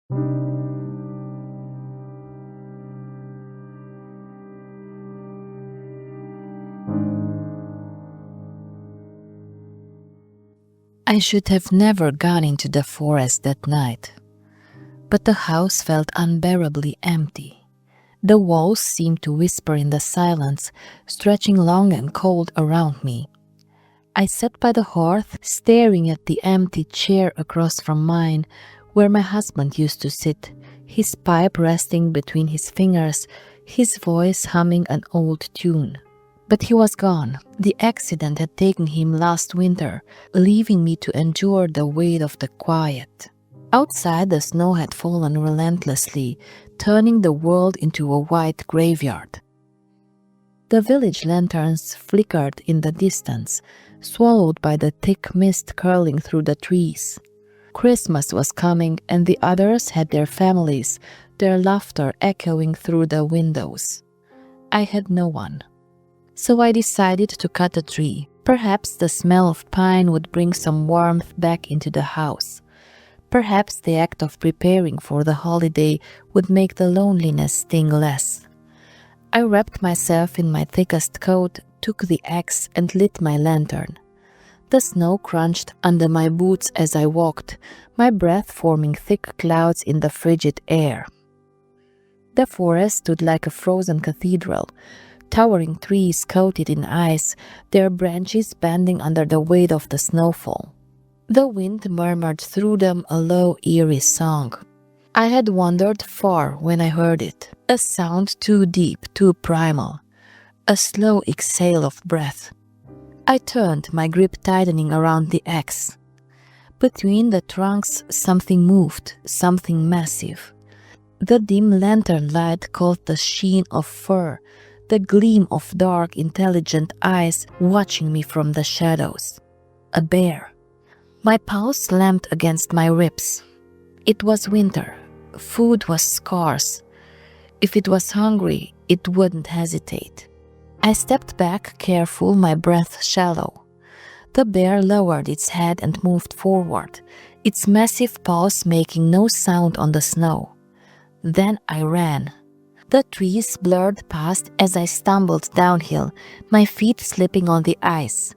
I should have never gone into the forest that night, but the house felt unbearably empty. The walls seemed to whisper in the silence, stretching long and cold around me. I sat by the hearth, staring at the empty chair across from mine, where my husband used to sit, his pipe resting between his fingers, his voice humming an old tune. But he was gone. The accident had taken him last winter, leaving me to endure the weight of the quiet. Outside, the snow had fallen relentlessly, turning the world into a white graveyard. The village lanterns flickered in the distance, swallowed by the thick mist curling through the trees. Christmas was coming, and the others had their families, their laughter echoing through the windows. I had no one. So I decided to cut a tree. Perhaps the smell of pine would bring some warmth back into the house. Perhaps the act of preparing for the holiday would make the loneliness sting less. I wrapped myself in my thickest coat, took the axe and lit my lantern. The snow crunched under my boots as I walked, my breath forming thick clouds in the frigid air. The forest stood like a frozen cathedral, towering trees coated in ice, their branches bending under the weight of the snowfall. The wind murmured through them a low, eerie song. I had wandered far when I heard it, a sound too deep, too primal, a slow exhale of breath. I turned, my grip tightening around the axe. Between the trunks something moved, something massive. The dim lantern light caught the sheen of fur, the gleam of dark, intelligent eyes watching me from the shadows. A bear. My pulse slammed against my ribs. It was winter. Food was scarce. If it was hungry, it wouldn't hesitate. I stepped back, careful, my breath shallow. The bear lowered its head and moved forward, its massive paws making no sound on the snow. Then I ran. The trees blurred past as I stumbled downhill, my feet slipping on the ice.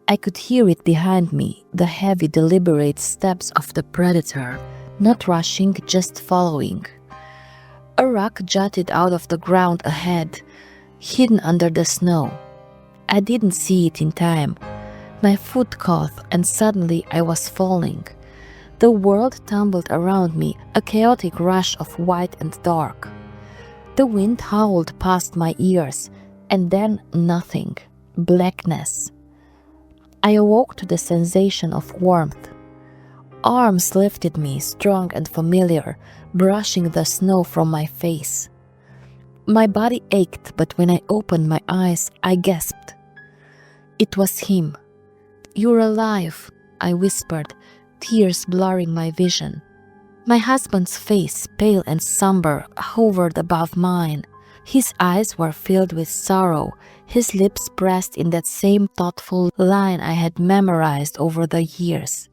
I could hear it behind me, the heavy, deliberate steps of the predator, not rushing, just following. A rock jutted out of the ground ahead, hidden under the snow. I didn't see it in time. My foot caught, and suddenly I was falling. The world tumbled around me, a chaotic rush of white and dark. The wind howled past my ears, and then nothing. Blackness. I awoke to the sensation of warmth. Arms lifted me, strong and familiar, brushing the snow from my face. My body ached, but when I opened my eyes, I gasped. It was him. "You're alive," I whispered, tears blurring my vision. My husband's face, pale and somber, hovered above mine. His eyes were filled with sorrow, his lips pressed in that same thoughtful line I had memorized over the years.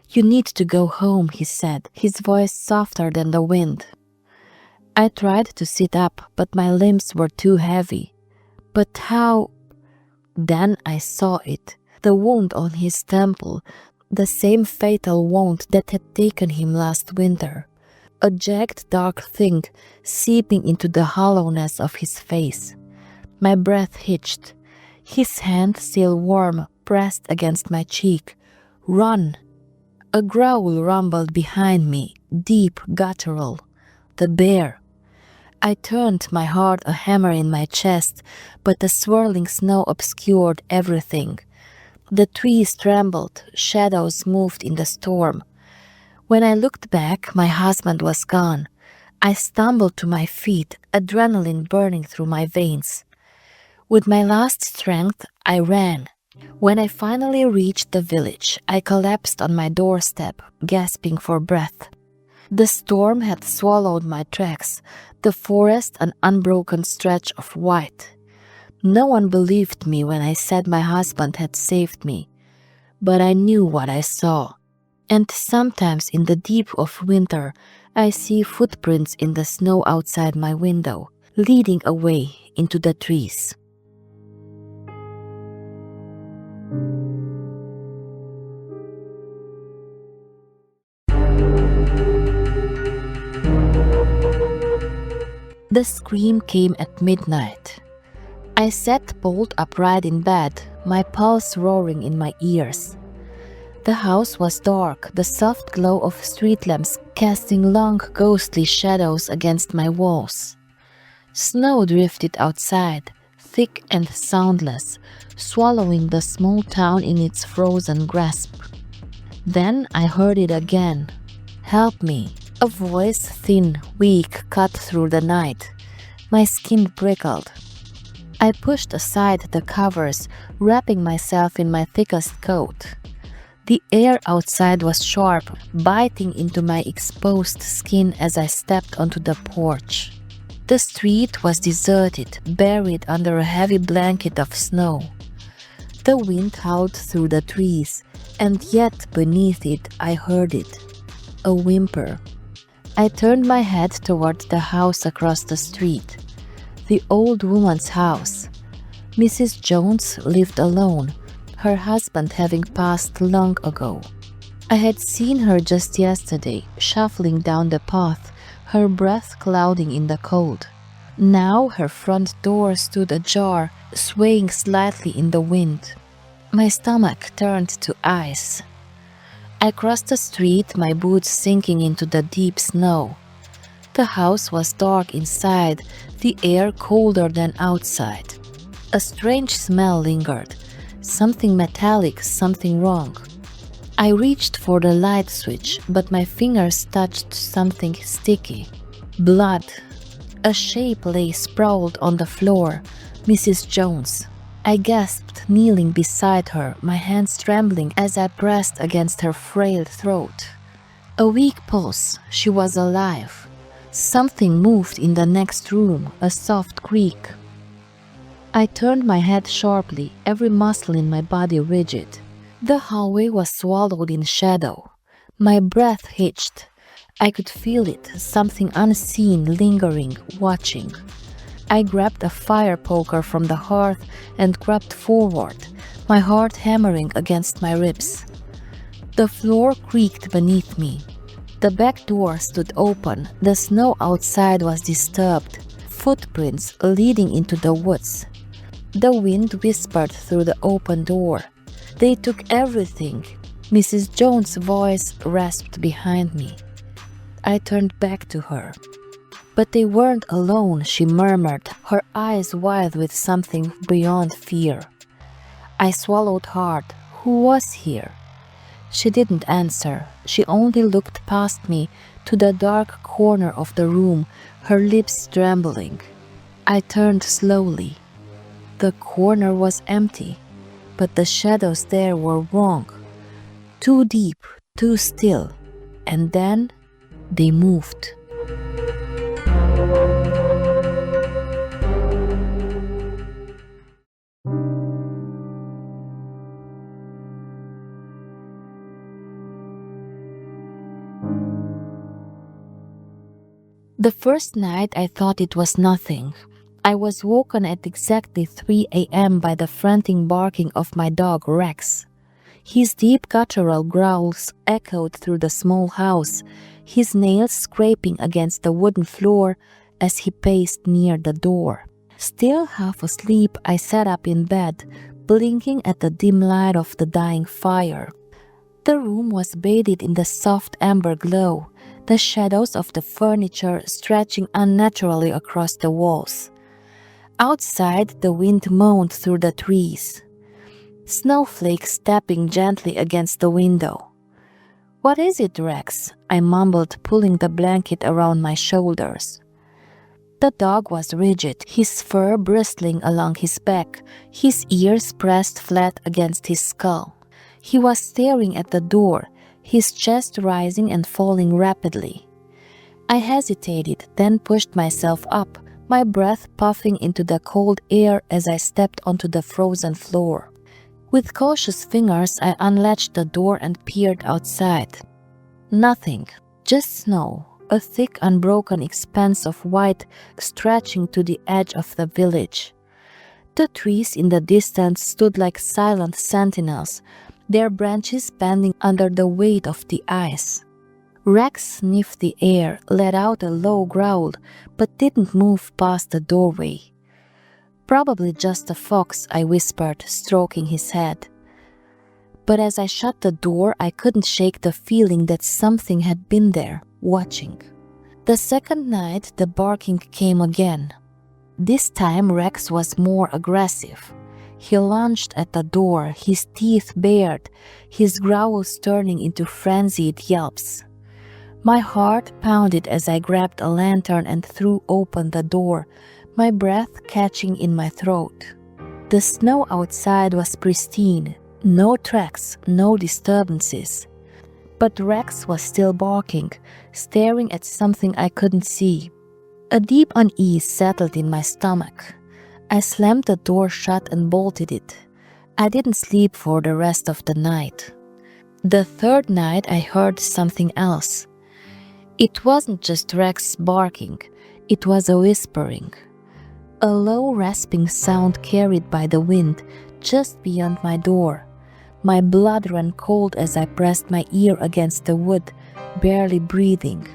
"You need to go home," he said, his voice softer than the wind. I tried to sit up, but my limbs were too heavy. But how? Then I saw it, the wound on his temple, the same fatal wound that had taken him last winter. A jagged dark thing seeping into the hollowness of his face. My breath hitched. His hand, still warm, pressed against my cheek. "Run!" A growl rumbled behind me, deep, guttural. The bear. I turned, my heart a hammer in my chest, but the swirling snow obscured everything. The trees trembled, shadows moved in the storm. When I looked back, my husband was gone. I stumbled to my feet, adrenaline burning through my veins. With my last strength, I ran. When I finally reached the village, I collapsed on my doorstep, gasping for breath. The storm had swallowed my tracks, the forest an unbroken stretch of white. No one believed me when I said my husband had saved me, but I knew what I saw. And sometimes in the deep of winter, I see footprints in the snow outside my window, leading away into the trees. The scream came at midnight. I sat bolt upright in bed, my pulse roaring in my ears. The house was dark, the soft glow of street lamps casting long ghostly shadows against my walls. Snow drifted outside, thick and soundless, swallowing the small town in its frozen grasp. Then I heard it again. "Help me." A voice, thin, weak, cut through the night. My skin prickled. I pushed aside the covers, wrapping myself in my thickest coat. The air outside was sharp, biting into my exposed skin as I stepped onto the porch. The street was deserted, buried under a heavy blanket of snow. The wind howled through the trees, and yet beneath it I heard it, a whimper. I turned my head toward the house across the street, the old woman's house. Mrs. Jones lived alone, her husband having passed long ago. I had seen her just yesterday, shuffling down the path, her breath clouding in the cold. Now her front door stood ajar, swaying slightly in the wind. My stomach turned to ice. I crossed the street, my boots sinking into the deep snow. The house was dark inside, the air colder than outside. A strange smell lingered, something metallic, something wrong. I reached for the light switch, but my fingers touched something sticky. Blood. A shape lay sprawled on the floor, Mrs. Jones. I gasped, kneeling beside her, my hands trembling as I pressed against her frail throat. A weak pulse, she was alive. Something moved in the next room, a soft creak. I turned my head sharply, every muscle in my body rigid. The hallway was swallowed in shadow. My breath hitched. I could feel it, something unseen, lingering, watching. I grabbed a fire poker from the hearth and crept forward, my heart hammering against my ribs. The floor creaked beneath me. The back door stood open, the snow outside was disturbed, footprints leading into the woods. The wind whispered through the open door. "They took everything." Mrs. Jones' voice rasped behind me. I turned back to her. "But they weren't alone," she murmured, her eyes wide with something beyond fear. I swallowed hard. Who was here? She didn't answer. She only looked past me to the dark corner of the room, her lips trembling. I turned slowly. The corner was empty, but the shadows there were wrong. Too deep, too still. And then they moved. The first night I thought it was nothing. I was woken at exactly 3 a.m. by the frantic barking of my dog Rex. His deep guttural growls echoed through the small house, his nails scraping against the wooden floor as he paced near the door. Still half asleep, I sat up in bed, blinking at the dim light of the dying fire. The room was bathed in the soft amber glow, the shadows of the furniture stretching unnaturally across the walls. Outside, the wind moaned through the trees. Snowflakes tapping gently against the window. "What is it, Rex?" I mumbled, pulling the blanket around my shoulders. The dog was rigid, his fur bristling along his back, his ears pressed flat against his skull. He was staring at the door, his chest rising and falling rapidly. I hesitated, then pushed myself up, my breath puffing into the cold air as I stepped onto the frozen floor. With cautious fingers, I unlatched the door and peered outside. Nothing, just snow, a thick unbroken expanse of white stretching to the edge of the village. The trees in the distance stood like silent sentinels, their branches bending under the weight of the ice. Rex sniffed the air, let out a low growl, but didn't move past the doorway. "Probably just a fox," I whispered, stroking his head. But as I shut the door, I couldn't shake the feeling that something had been there, watching. The second night, the barking came again. This time Rex was more aggressive. He lunged at the door, his teeth bared, his growls turning into frenzied yelps. My heart pounded as I grabbed a lantern and threw open the door, my breath catching in my throat. The snow outside was pristine, no tracks, no disturbances. But Rex was still barking, staring at something I couldn't see. A deep unease settled in my stomach. I slammed the door shut and bolted it. I didn't sleep for the rest of the night. The third night I heard something else. It wasn't just Rex barking, it was a whispering. A low rasping sound carried by the wind just beyond my door. My blood ran cold as I pressed my ear against the wood, barely breathing.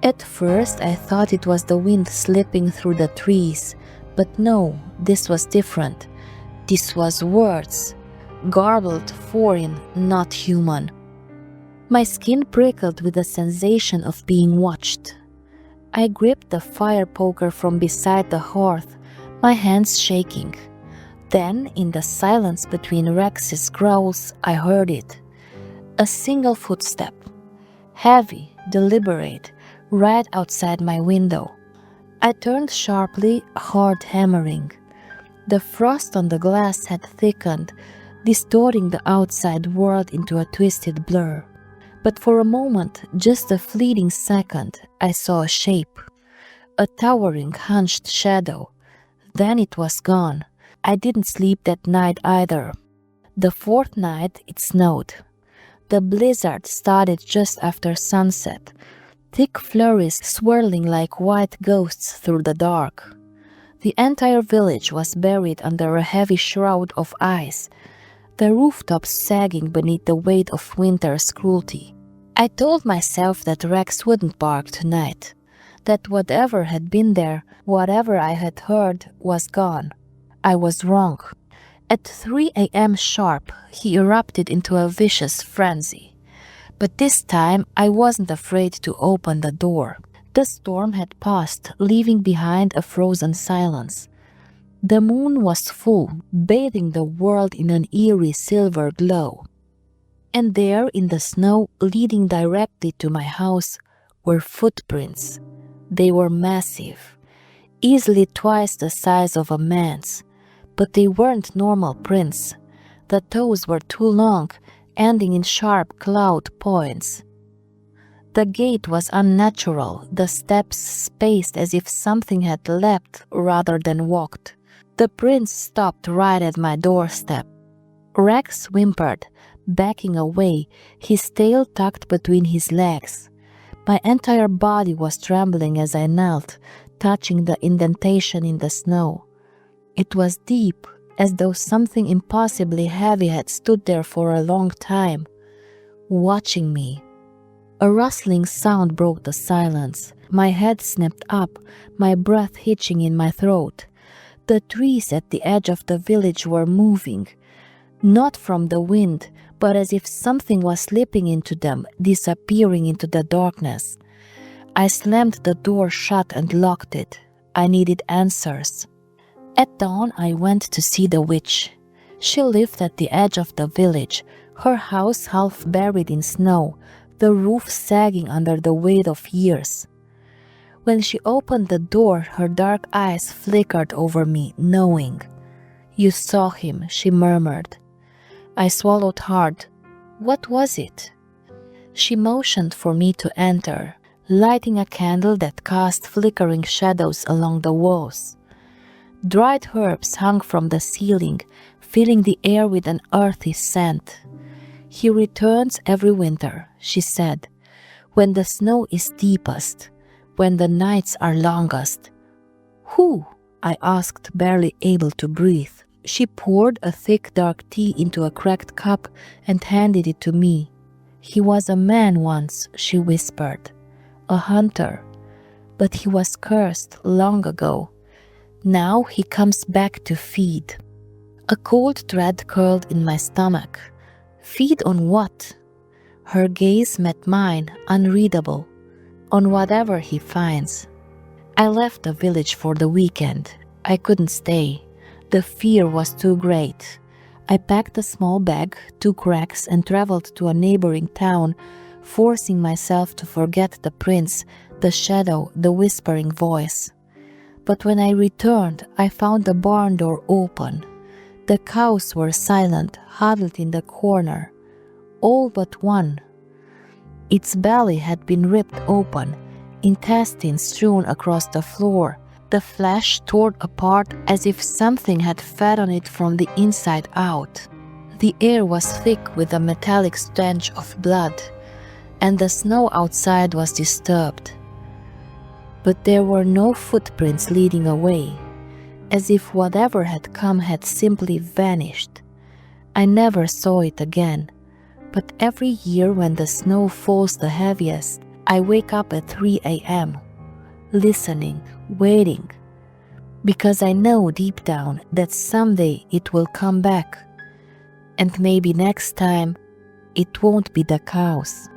At first I thought it was the wind slipping through the trees, but no, this was different. This was words, garbled, foreign, not human. My skin prickled with the sensation of being watched. I gripped the fire poker from beside the hearth, my hands shaking. Then, in the silence between Rex's growls, I heard it. A single footstep. Heavy, deliberate, right outside my window. I turned sharply, heart hammering. The frost on the glass had thickened, distorting the outside world into a twisted blur. But for a moment, just a fleeting second, I saw a shape. A towering, hunched shadow. Then it was gone. I didn't sleep that night either. The fourth night, it snowed. The blizzard started just after sunset, thick flurries swirling like white ghosts through the dark. The entire village was buried under a heavy shroud of ice, the rooftops sagging beneath the weight of winter's cruelty. I told myself that Rex wouldn't bark tonight, that whatever had been there, whatever I had heard, was gone. I was wrong. At 3 a.m. sharp, he erupted into a vicious frenzy. But this time, I wasn't afraid to open the door. The storm had passed, leaving behind a frozen silence. The moon was full, bathing the world in an eerie silver glow. And there, in the snow, leading directly to my house, were footprints. They were massive, easily twice the size of a man's. But they weren't normal prints. The toes were too long, ending in sharp clawed points. The gait was unnatural, the steps spaced as if something had leapt rather than walked. The prince stopped right at my doorstep. Rex whimpered, backing away, his tail tucked between his legs. My entire body was trembling as I knelt, touching the indentation in the snow. It was deep, as though something impossibly heavy had stood there for a long time, watching me. A rustling sound broke the silence. My head snapped up, my breath hitching in my throat. The trees at the edge of the village were moving, not from the wind, but as if something was slipping into them, disappearing into the darkness. I slammed the door shut and locked it. I needed answers. At dawn, I went to see the witch. She lived at the edge of the village, her house half buried in snow, the roof sagging under the weight of years. When she opened the door, her dark eyes flickered over me, knowing. "You saw him," she murmured. I swallowed hard. What was it? She motioned for me to enter, lighting a candle that cast flickering shadows along the walls. Dried herbs hung from the ceiling, filling the air with an earthy scent. "He returns every winter," she said, "when the snow is deepest, when the nights are longest." "Who?" I asked, barely able to breathe. She poured a thick dark tea into a cracked cup and handed it to me. "He was a man once," she whispered, "a hunter. But he was cursed long ago. Now he comes back to feed." A cold thread curled in my stomach. Feed on what? Her gaze met mine, unreadable. "On whatever he finds." I left the village for the weekend. I couldn't stay. The fear was too great. I packed a small bag, 2 cracks, and traveled to a neighboring town, forcing myself to forget the prince, the shadow, the whispering voice. But when I returned, I found the barn door open. The cows were silent, huddled in the corner. All but one. Its belly had been ripped open, intestines strewn across the floor, the flesh torn apart as if something had fed on it from the inside out. The air was thick with a metallic stench of blood, and the snow outside was disturbed. But there were no footprints leading away, as if whatever had come had simply vanished. I never saw it again, but every year when the snow falls the heaviest, I wake up at 3 a.m., listening, waiting, because I know deep down that someday it will come back, and maybe next time it won't be the cows.